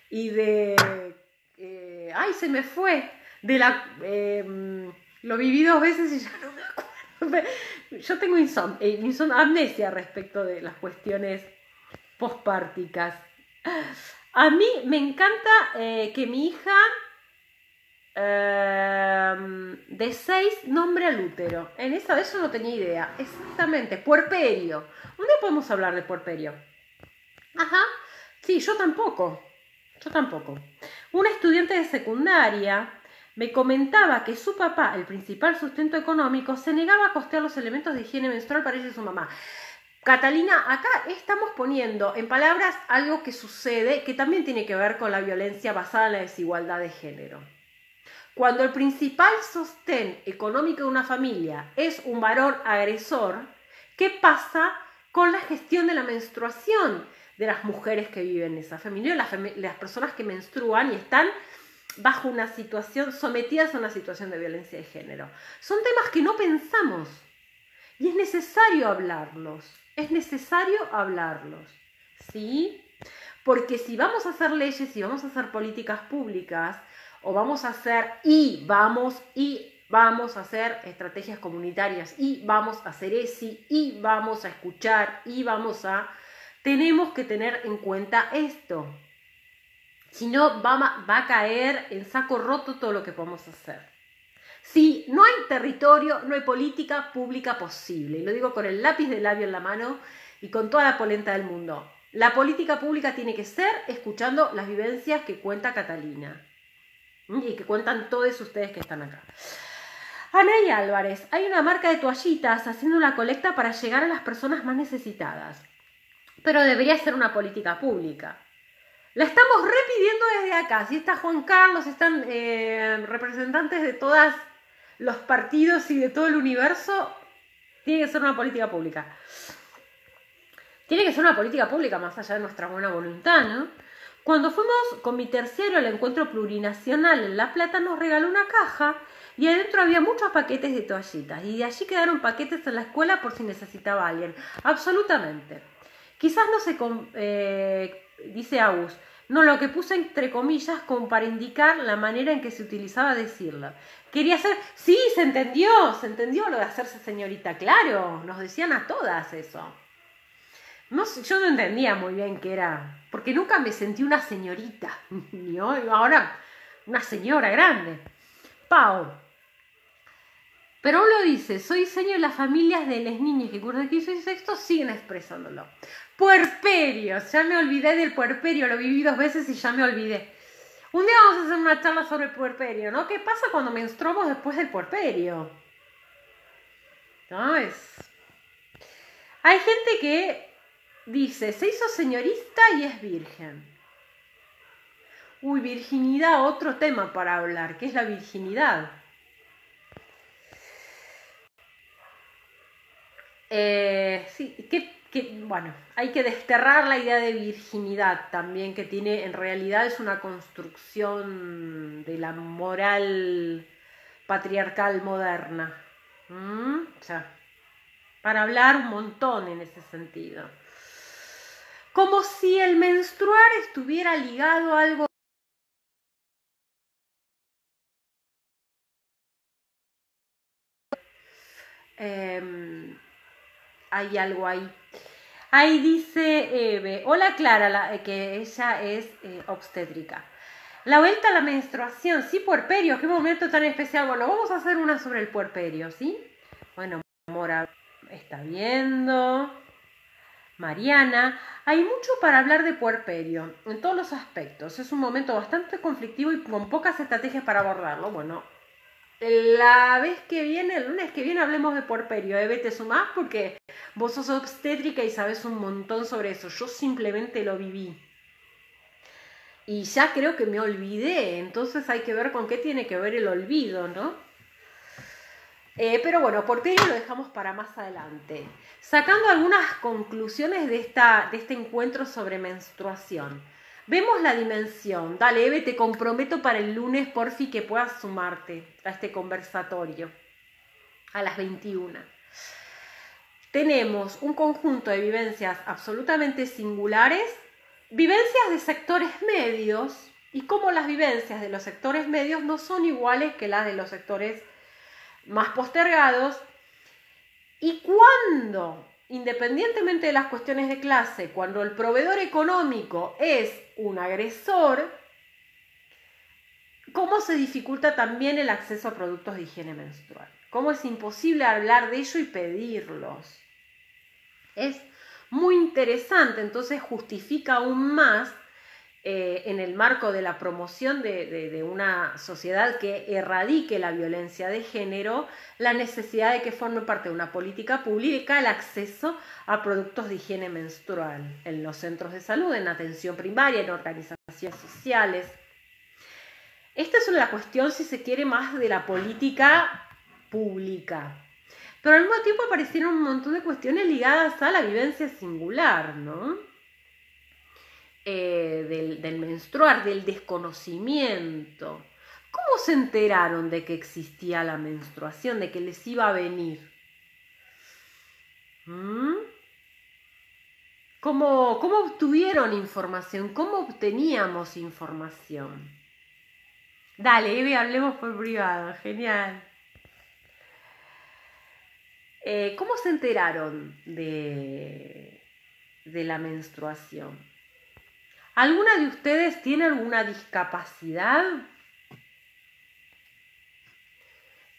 y de... ¡ay, se me fue! Lo viví 2 veces y ya no me acuerdo. Yo tengo amnesia respecto de las cuestiones pospárticas. A mí me encanta que mi hija de 6 nombre al útero. En eso no tenía idea. Exactamente, puerperio. Un día podemos hablar de puerperio. Ajá, sí, yo tampoco. Una estudiante de secundaria me comentaba que su papá, el principal sustento económico, se negaba a costear los elementos de higiene menstrual para ella y su mamá. Catalina, acá estamos poniendo en palabras algo que sucede, que también tiene que ver con la violencia basada en la desigualdad de género. Cuando el principal sostén económico de una familia es un varón agresor, ¿qué pasa con la gestión de la menstruación de las mujeres que viven en esa familia, las personas que menstruan y están bajo una situación, sometidas a una situación de violencia de género? Son temas que no pensamos y es necesario hablarlos, ¿sí? Porque si vamos a hacer leyes, si vamos a hacer políticas públicas, o vamos a hacer vamos a hacer estrategias comunitarias, y vamos a hacer ESI, y vamos a escuchar, tenemos que tener en cuenta esto. Si no, va a caer en saco roto todo lo que podemos hacer. Si no hay territorio, no hay política pública posible. Y lo digo con el lápiz de labio en la mano y con toda la polenta del mundo. La política pública tiene que ser escuchando las vivencias que cuenta Catalina. Y que cuentan todos ustedes que están acá. Anaí Álvarez, hay una marca de toallitas haciendo una colecta para llegar a las personas más necesitadas. Pero debería ser una política pública. La estamos repidiendo desde acá. Si está Juan Carlos, están representantes de todos los partidos y de todo el universo, tiene que ser una política pública. Tiene que ser una política pública más allá de nuestra buena voluntad, ¿no? Cuando fuimos con mi terciario al encuentro plurinacional en La Plata, nos regaló una caja y adentro había muchos paquetes de toallitas, y de allí quedaron paquetes en la escuela por si necesitaba alguien. Absolutamente. Quizás no se... dice Agus, no, lo que puse entre comillas como para indicar la manera en que se utilizaba decirlo. Quería hacer... Sí, se entendió lo de hacerse señorita, claro, nos decían a todas eso. No, yo no entendía muy bien qué era, porque nunca me sentí una señorita, y ahora una señora grande. Pau. Pero uno dice, soy señor de las familias de las niñas que cursan 15 y sexto siguen expresándolo. Puerperio, ya me olvidé del puerperio, lo viví 2 veces y ya me olvidé. Un día vamos a hacer una charla sobre el puerperio, ¿no? ¿Qué pasa cuando menstruamos después del puerperio? ¿No? Hay gente que dice, se hizo señorista y es virgen. Uy, virginidad, otro tema para hablar, ¿qué es la virginidad? Sí, bueno, hay que desterrar la idea de virginidad también, que tiene, en realidad es una construcción de la moral patriarcal moderna. O sea, para hablar un montón en ese sentido. Como si el menstruar estuviera ligado a algo. Hay algo ahí. Ahí dice Eve, hola Clara, que ella es obstétrica. La vuelta a la menstruación, sí, puerperio, qué momento tan especial. Bueno, vamos a hacer una sobre el puerperio, ¿sí? Bueno, Mora está viendo. Mariana, hay mucho para hablar de puerperio, en todos los aspectos. Es un momento bastante conflictivo y con pocas estrategias para abordarlo. Bueno, la vez que viene, el lunes que viene, hablemos de puerperio. Eve, te sumás porque vos sos obstétrica y sabes un montón sobre eso. Yo simplemente lo viví. Y ya creo que me olvidé. Entonces hay que ver con qué tiene que ver el olvido, ¿no? Pero bueno, puerperio lo dejamos para más adelante. Sacando algunas conclusiones de este encuentro sobre menstruación. Vemos la dimensión. Dale, Eve, te comprometo para el lunes, porfi, que puedas sumarte a este conversatorio a las 21. Tenemos un conjunto de vivencias absolutamente singulares, vivencias de sectores medios, y cómo las vivencias de los sectores medios no son iguales que las de los sectores más postergados, y cuando, independientemente de las cuestiones de clase, cuando el proveedor económico es un agresor, cómo se dificulta también el acceso a productos de higiene menstrual, cómo es imposible hablar de ello y pedirlos. Es muy interesante, entonces justifica aún más en el marco de la promoción de una sociedad que erradique la violencia de género, la necesidad de que forme parte de una política pública el acceso a productos de higiene menstrual en los centros de salud, en atención primaria, en organizaciones sociales. Esta es una cuestión, si se quiere, más de la política pública. Pero al mismo tiempo aparecieron un montón de cuestiones ligadas a la vivencia singular, ¿no? Del menstruar, del desconocimiento. ¿Cómo se enteraron de que existía la menstruación, de que les iba a venir? ¿Cómo obtuvieron información? ¿Cómo obteníamos información? Dale, Eve, hablemos por privado, genial. ¿Cómo se enteraron de la menstruación? ¿Alguna de ustedes tiene alguna discapacidad?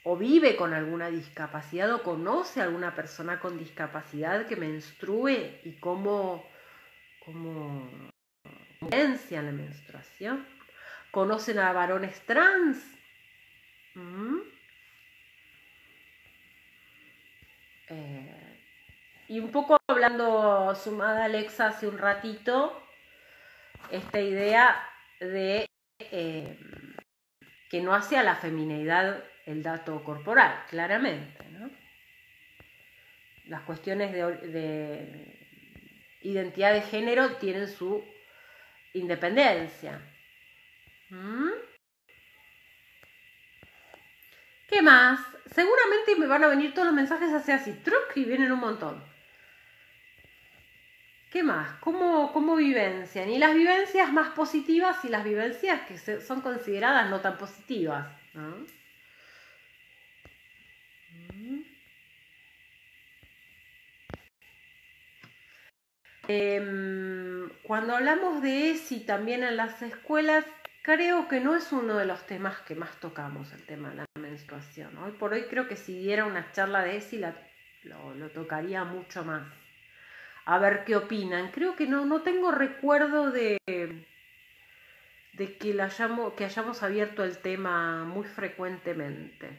¿O vive con alguna discapacidad? ¿O conoce a alguna persona con discapacidad que menstrue? ¿Y cómo vivencian la menstruación? ¿Conocen a varones trans? Y un poco hablando, sumada Alexa hace un ratito, esta idea de que no hace a la femineidad el dato corporal, claramente, ¿no? Las cuestiones de identidad de género tienen su independencia. ¿Qué más? Seguramente me van a venir todos los mensajes así, truc, y vienen un montón. ¿Qué más? ¿Cómo vivencian? Y las vivencias más positivas y las vivencias que son consideradas no tan positivas, ¿no? Cuando hablamos de ESI también en las escuelas, creo que no es uno de los temas que más tocamos, el tema de la menstruación. Hoy por hoy creo que si diera una charla de ESI lo tocaría mucho más. A ver qué opinan. Creo que no tengo recuerdo de que hayamos abierto el tema muy frecuentemente.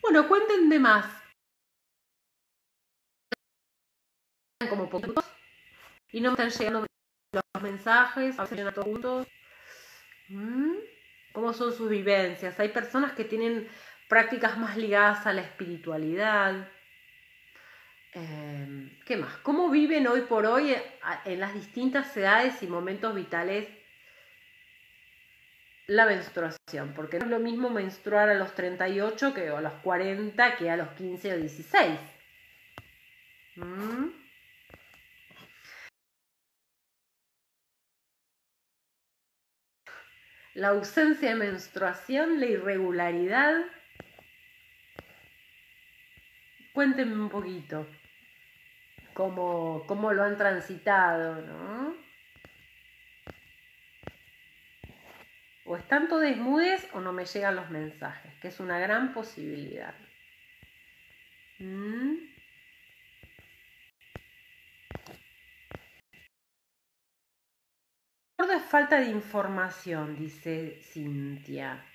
Bueno, cuéntenme más. Como poquitos y no me están llegando los mensajes, a veces llegan todos juntos. ¿Cómo son sus vivencias? Hay personas que tienen prácticas más ligadas a la espiritualidad. ¿Qué más? ¿Cómo viven hoy por hoy en las distintas edades y momentos vitales la menstruación? Porque no es lo mismo menstruar a los 38 que a los 40 que a los 15 o 16. La ausencia de menstruación, la irregularidad. Cuéntenme un poquito cómo lo han transitado, ¿no? O están todos mudes o no me llegan los mensajes, que es una gran posibilidad. Es falta de información, dice Cintia.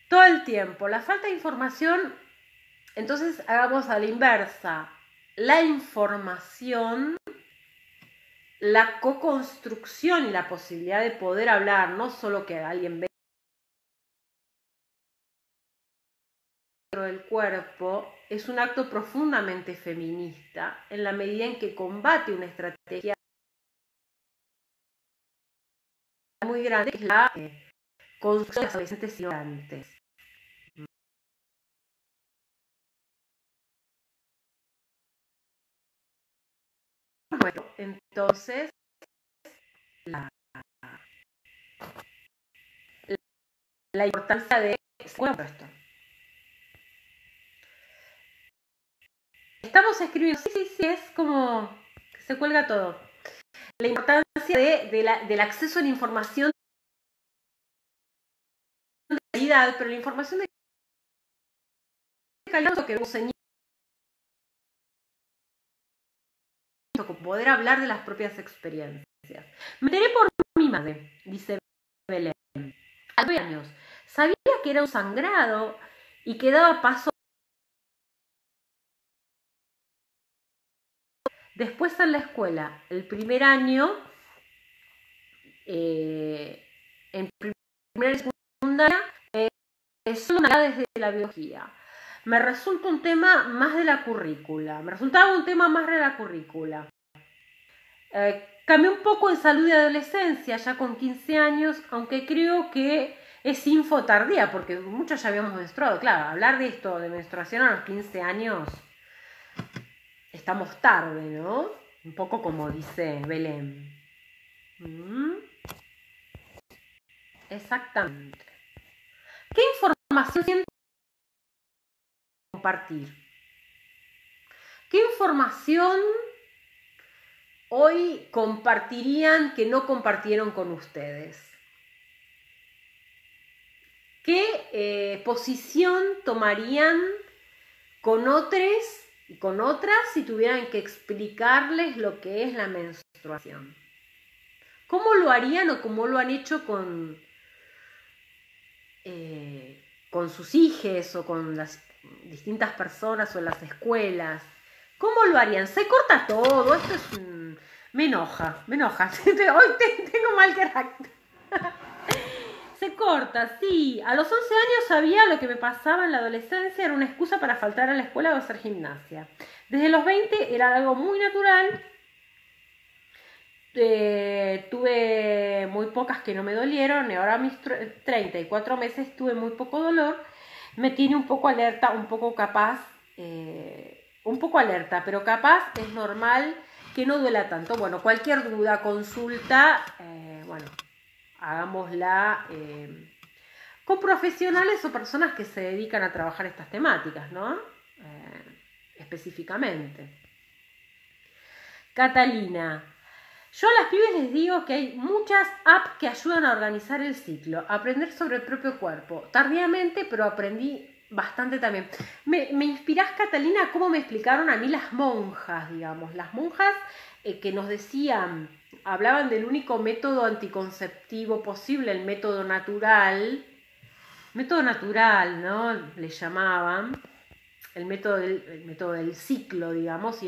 Todo el tiempo. La falta de información, entonces hagamos a la inversa. La información, la co-construcción y la posibilidad de poder hablar, no solo que alguien vea dentro del cuerpo, es un acto profundamente feminista en la medida en que combate una estrategia muy grande, que es la construcción de los adolescentes ignorantes. Bueno, entonces la importancia de esto. Estamos escribiendo, sí, es como que se cuelga todo. La importancia del acceso a la información de calidad, pero la información de calidad que con poder hablar de las propias experiencias. Me enteré por mi madre, dice Belén. A 9 años. Sabía que era un sangrado y que daba paso. Después en la escuela, el primer año, en primera y secundaria, solo desde la biología. Me resulta un tema más de la currícula. Cambié un poco en salud de adolescencia, ya con 15 años, aunque creo que es info tardía, porque muchos ya habíamos menstruado. Claro, hablar de esto, de menstruación a los 15 años, estamos tarde, ¿no? Un poco como dice Belén. Exactamente. ¿Qué información siento compartir? ¿Qué información hoy compartirían que no compartieron con ustedes? ¿Qué posición tomarían con otros y con otras si tuvieran que explicarles lo que es la menstruación? ¿Cómo lo harían o cómo lo han hecho con sus hijes o con las distintas personas o en las escuelas? ¿Cómo lo harían? Se corta todo, esto es me enoja. Hoy tengo mal carácter. Se corta, sí. A los 11 años sabía lo que me pasaba en la adolescencia, era una excusa para faltar a la escuela o hacer gimnasia. Desde los 20 era algo muy natural tuve muy pocas que no me dolieron, y ahora a mis 34 meses tuve muy poco dolor. Me tiene un poco alerta, un poco capaz, un poco alerta, pero capaz es normal que no duela tanto. Bueno, cualquier duda, consulta, bueno, hagámosla con profesionales o personas que se dedican a trabajar estas temáticas, ¿no? Específicamente. Catalina, yo a las pibes les digo que hay muchas apps que ayudan a organizar el ciclo, a aprender sobre el propio cuerpo. Tardíamente, pero aprendí bastante también. Me inspirás, Catalina, cómo me explicaron a mí las monjas, digamos. Las monjas que nos decían, hablaban del único método anticonceptivo posible, el método natural, ¿no? Le llamaban, el método del ciclo, digamos,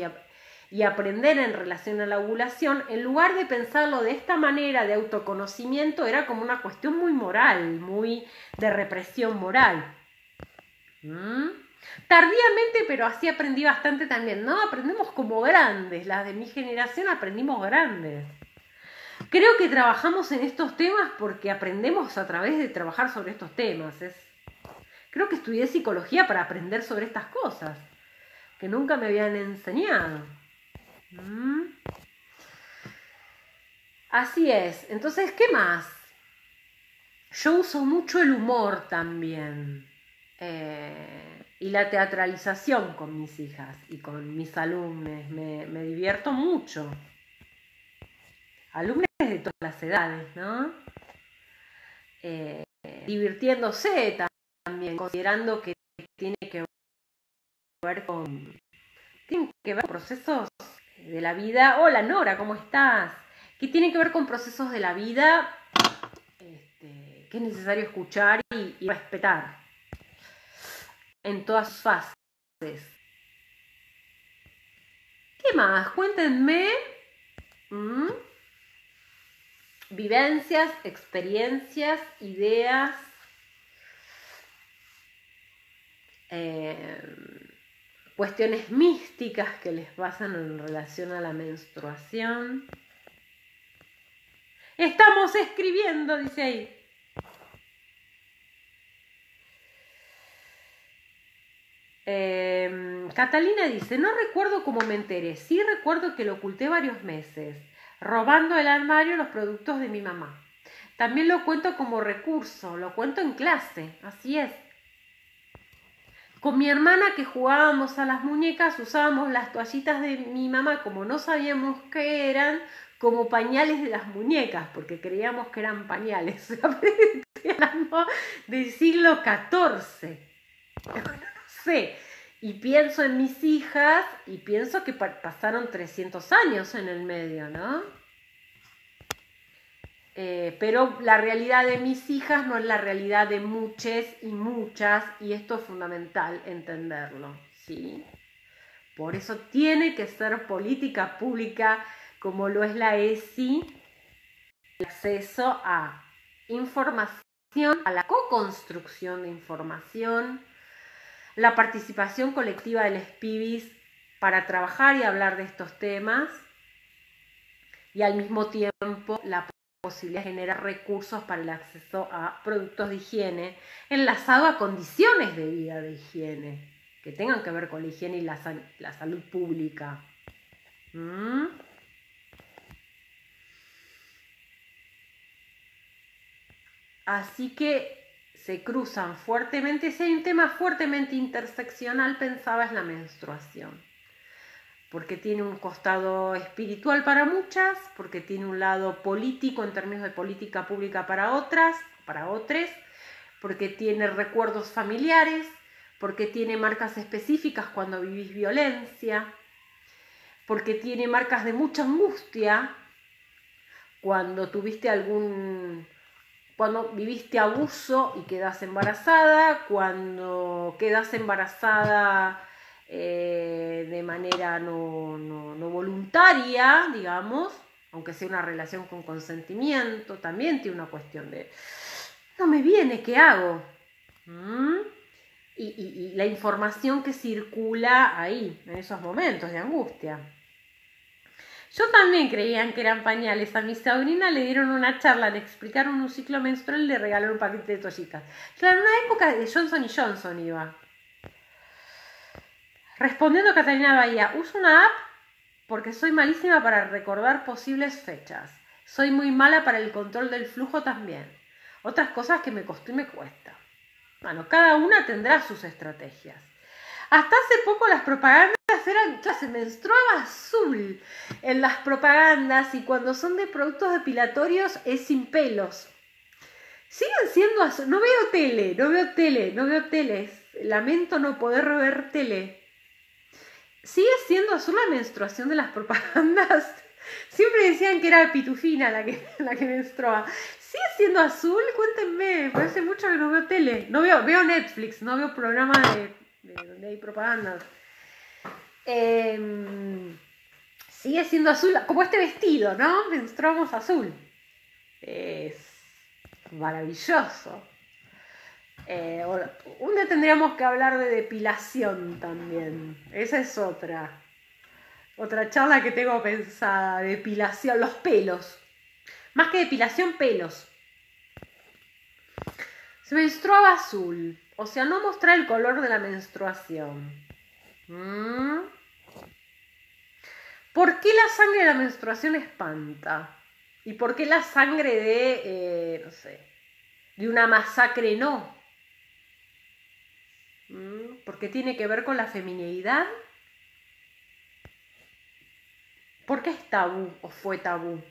y aprender en relación a la ovulación, en lugar de pensarlo de esta manera de autoconocimiento, era como una cuestión muy moral, muy de represión moral. Tardíamente, pero así aprendí bastante también, ¿no? Aprendemos como grandes, las de mi generación aprendimos grandes. Creo que trabajamos en estos temas porque aprendemos a través de trabajar sobre estos temas. Creo que estudié psicología para aprender sobre estas cosas, que nunca me habían enseñado. Así es. Entonces, ¿qué más? Yo uso mucho el humor también. Y la teatralización con mis hijas y con mis alumnos. Me divierto mucho. Alumnos de todas las edades, ¿no? Divirtiéndose también, considerando que tiene que ver con procesos de la vida. Hola Nora, ¿cómo estás? Que tiene que ver con procesos de la vida que es necesario escuchar y respetar en todas sus fases. ¿Qué más? Cuéntenme. Vivencias, experiencias, ideas, cuestiones místicas que les pasan en relación a la menstruación. Estamos escribiendo, dice ahí. Catalina dice, no recuerdo cómo me enteré, sí recuerdo que lo oculté varios meses, robando del armario los productos de mi mamá. También lo cuento como recurso, lo cuento en clase, así es. Con mi hermana que jugábamos a las muñecas, usábamos las toallitas de mi mamá, como no sabíamos qué eran, como pañales de las muñecas, porque creíamos que eran pañales. Estoy hablando del siglo XIV. No sé. Y pienso en mis hijas y pienso que pasaron 300 años en el medio, ¿no? Pero la realidad de mis hijas no es la realidad de muchas y muchas, y esto es fundamental entenderlo, ¿sí? Por eso tiene que ser política pública, como lo es la ESI, el acceso a información, a la co-construcción de información, la participación colectiva de los pibis para trabajar y hablar de estos temas, y al mismo tiempo la posibilidad de generar recursos para el acceso a productos de higiene enlazado a condiciones de vida de higiene que tengan que ver con la higiene y la salud pública. Así que se cruzan fuertemente. Si hay un tema fuertemente interseccional, pensaba, es la menstruación. Porque tiene un costado espiritual para muchas, porque tiene un lado político en términos de política pública para otras, para otros, porque tiene recuerdos familiares, porque tiene marcas específicas cuando vivís violencia, porque tiene marcas de mucha angustia cuando cuando viviste abuso y quedás embarazada, cuando quedás embarazada de manera no voluntaria, digamos, aunque sea una relación con consentimiento, también tiene una cuestión de, no me viene, ¿qué hago? Y la información que circula ahí, en esos momentos de angustia. Yo también creían que eran pañales. A mi sobrina le dieron una charla, le explicaron un ciclo menstrual y le regalaron un paquete de toallitas. Claro, en una época de Johnson & Johnson iba. Respondiendo a Catalina Bahía, uso una app porque soy malísima para recordar posibles fechas. Soy muy mala para el control del flujo también. Otras cosas que me costó y me cuesta. Bueno, cada una tendrá sus estrategias. Hasta hace poco las propagandas eran, se menstruaba azul en las propagandas y cuando son de productos depilatorios es sin pelos. Siguen siendo azul. No veo tele. Lamento no poder ver tele. ¿Sigue siendo azul la menstruación de las propagandas? Siempre decían que era Pitufina la que menstruaba. ¿Sigue siendo azul? Cuéntenme, porque hace mucho que no veo tele. No veo Netflix, no veo programas de donde hay propagandas. Sigue siendo azul, como este vestido, ¿no? Menstruamos azul. Es maravilloso. Un día tendríamos que hablar de depilación también. Esa es otra charla que tengo pensada. Depilación, los pelos. Más que depilación, pelos. Se menstruaba azul. O sea, no mostrar el color de la menstruación. ¿Por qué la sangre de la menstruación espanta? ¿Y por qué la sangre de una masacre no? ¿Porque tiene que ver con la feminidad? ¿Por qué es tabú o fue tabú?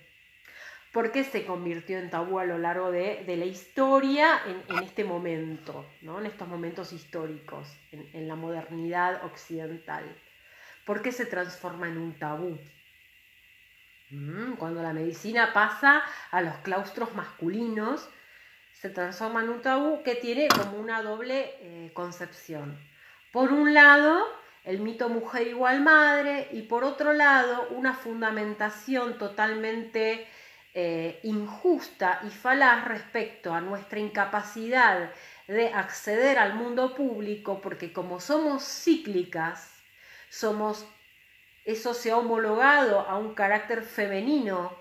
¿Por qué se convirtió en tabú a lo largo de la historia en este momento, ¿no? En estos momentos históricos, en la modernidad occidental? ¿Por qué se transforma en un tabú? Cuando la medicina pasa a los claustros masculinos, se transforma en un tabú que tiene como una doble concepción. Por un lado, el mito mujer igual madre, y por otro lado, una fundamentación totalmente injusta y falaz respecto a nuestra incapacidad de acceder al mundo público, porque como somos cíclicas, eso se ha homologado a un carácter femenino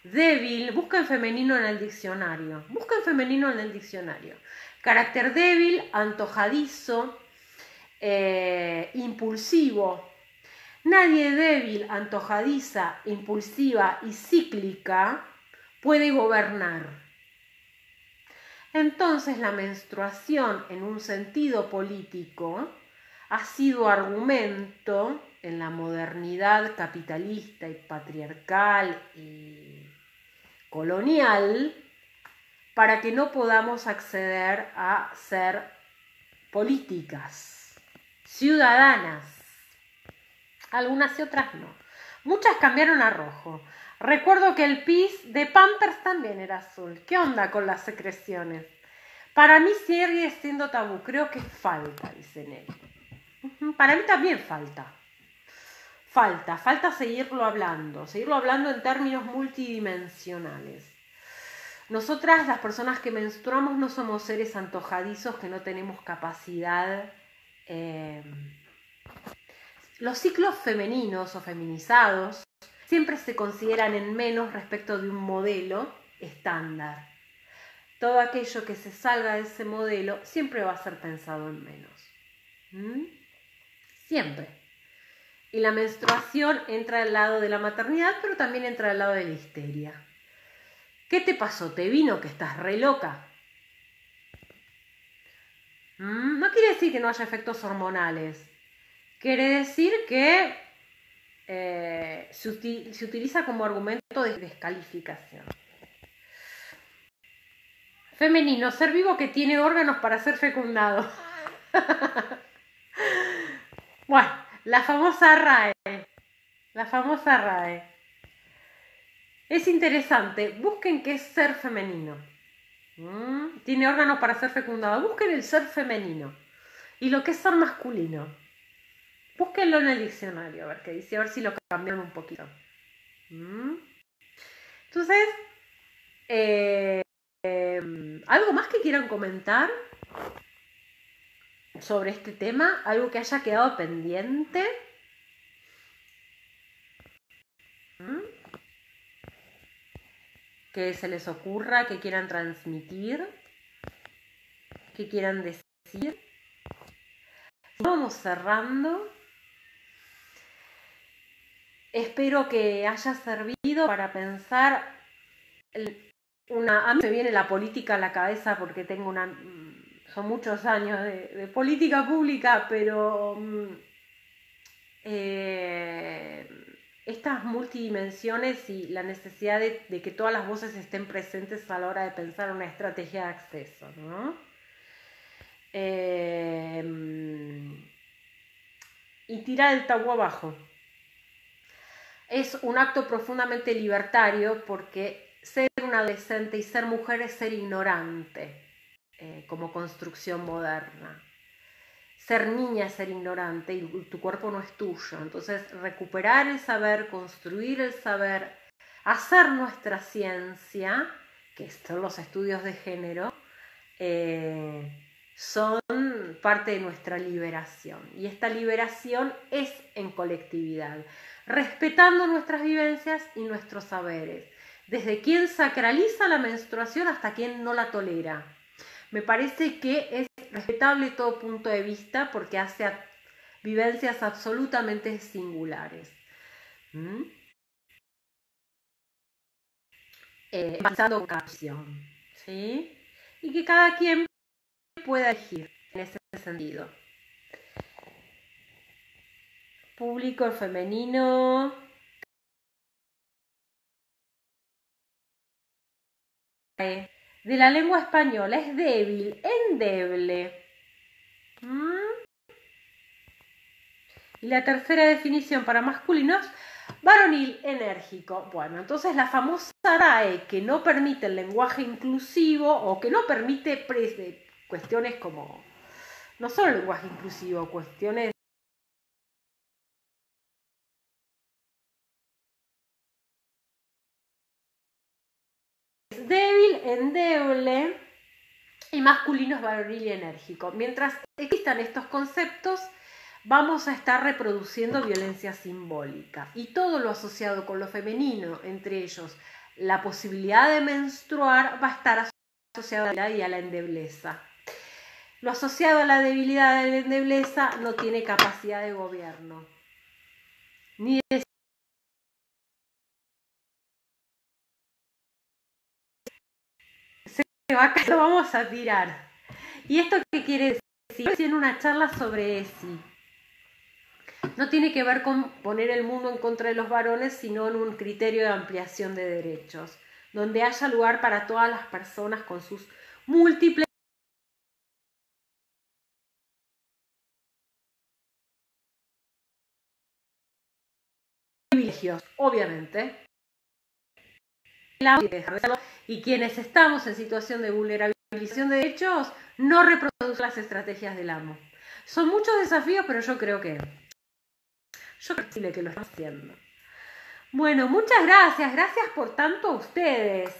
débil. Busquen femenino en el diccionario. Carácter débil, antojadizo, impulsivo. Nadie débil, antojadiza, impulsiva y cíclica puede gobernar. Entonces la menstruación en un sentido político ha sido argumento en la modernidad capitalista y patriarcal y colonial para que no podamos acceder a ser políticas, ciudadanas. Algunas y otras no. Muchas cambiaron a rojo. Recuerdo que el pis de Pampers también era azul. ¿Qué onda con las secreciones? Para mí sigue siendo tabú. Creo que falta, dice Nelly. Para mí también falta. Falta seguirlo hablando en términos multidimensionales. Nosotras, las personas que menstruamos, no somos seres antojadizos que no tenemos capacidad. Los ciclos femeninos o feminizados siempre se consideran en menos respecto de un modelo estándar. Todo aquello que se salga de ese modelo siempre va a ser pensado en menos. Siempre. Y la menstruación entra al lado de la maternidad, pero también entra al lado de la histeria. ¿Qué te pasó? ¿Te vino que estás re loca? No quiere decir que no haya efectos hormonales. Quiere decir que se utiliza como argumento de descalificación. Femenino, ser vivo que tiene órganos para ser fecundado. Bueno, la famosa RAE. Es interesante, busquen qué es ser femenino. Tiene órganos para ser fecundado. Busquen el ser femenino. Y lo que es ser masculino. Búsquenlo en el diccionario, a ver qué dice, a ver si lo cambiaron un poquito. Entonces, ¿algo más que quieran comentar sobre este tema? ¿Algo que haya quedado pendiente? que se les ocurra, que quieran transmitir, que quieran decir. Vamos cerrando. Espero que haya servido para pensar. A mí me viene la política a la cabeza porque son muchos años de política pública, pero estas multidimensiones y la necesidad de que todas las voces estén presentes a la hora de pensar una estrategia de acceso, ¿no? Y tirar el tabú abajo. Es un acto profundamente libertario porque ser un adolescente y ser mujer es ser ignorante como construcción moderna. Ser niña es ser ignorante y tu cuerpo no es tuyo. Entonces, recuperar el saber, construir el saber, hacer nuestra ciencia, que son los estudios de género, son parte de nuestra liberación. Y esta liberación es en colectividad, respetando nuestras vivencias y nuestros saberes, desde quien sacraliza la menstruación hasta quien no la tolera. Me parece que es respetable todo punto de vista porque hace vivencias absolutamente singulares. Basado en cada opción, ¿sí? Y que cada quien pueda elegir en ese sentido. Público femenino. De la lengua española es débil, endeble. Y la tercera definición para masculinos, varonil, enérgico. Bueno, entonces la famosa RAE que no permite el lenguaje inclusivo o que no permite cuestiones como, no solo el lenguaje inclusivo, cuestiones débil, endeble y masculino es varonil y enérgico. Mientras existan estos conceptos, vamos a estar reproduciendo violencia simbólica y todo lo asociado con lo femenino, entre ellos la posibilidad de menstruar, va a estar asociado a la debilidad y a la endebleza. Lo asociado a la debilidad y a la endebleza no tiene capacidad de gobierno, ni de lo vamos a tirar. ¿Y esto qué quiere decir? Tiene una charla sobre ESI. No tiene que ver con poner el mundo en contra de los varones, sino en un criterio de ampliación de derechos, donde haya lugar para todas las personas con sus múltiples privilegios, obviamente. Y quienes estamos en situación de vulnerabilización de derechos, no reproducir las estrategias del amo. Son muchos desafíos, pero yo creo que lo están haciendo. Bueno, muchas gracias. Gracias por tanto a ustedes.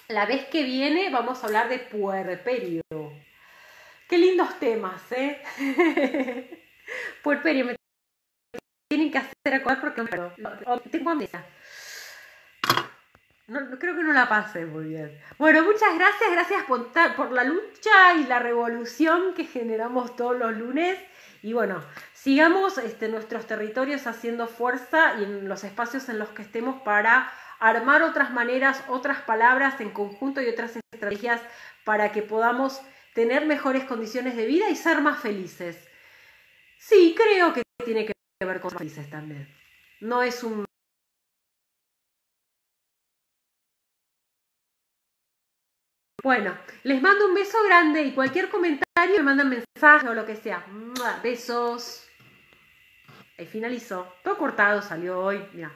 La vez que viene vamos a hablar de puerperio. Qué lindos temas, ¿eh? Puerperio. Me tienen que hacer acordar porque tengo amnesia. No, creo que no la pasé muy bien. Bueno, muchas gracias. Gracias por la lucha y la revolución que generamos todos los lunes. Y bueno, sigamos nuestros territorios haciendo fuerza y en los espacios en los que estemos para armar otras maneras, otras palabras en conjunto y otras estrategias para que podamos tener mejores condiciones de vida y ser más felices. Sí, creo que tiene que ver con ser felices también. No es un... Bueno, les mando un beso grande y cualquier comentario me mandan mensaje o lo que sea. Besos. Ahí finalizó. Todo cortado salió hoy. Mira.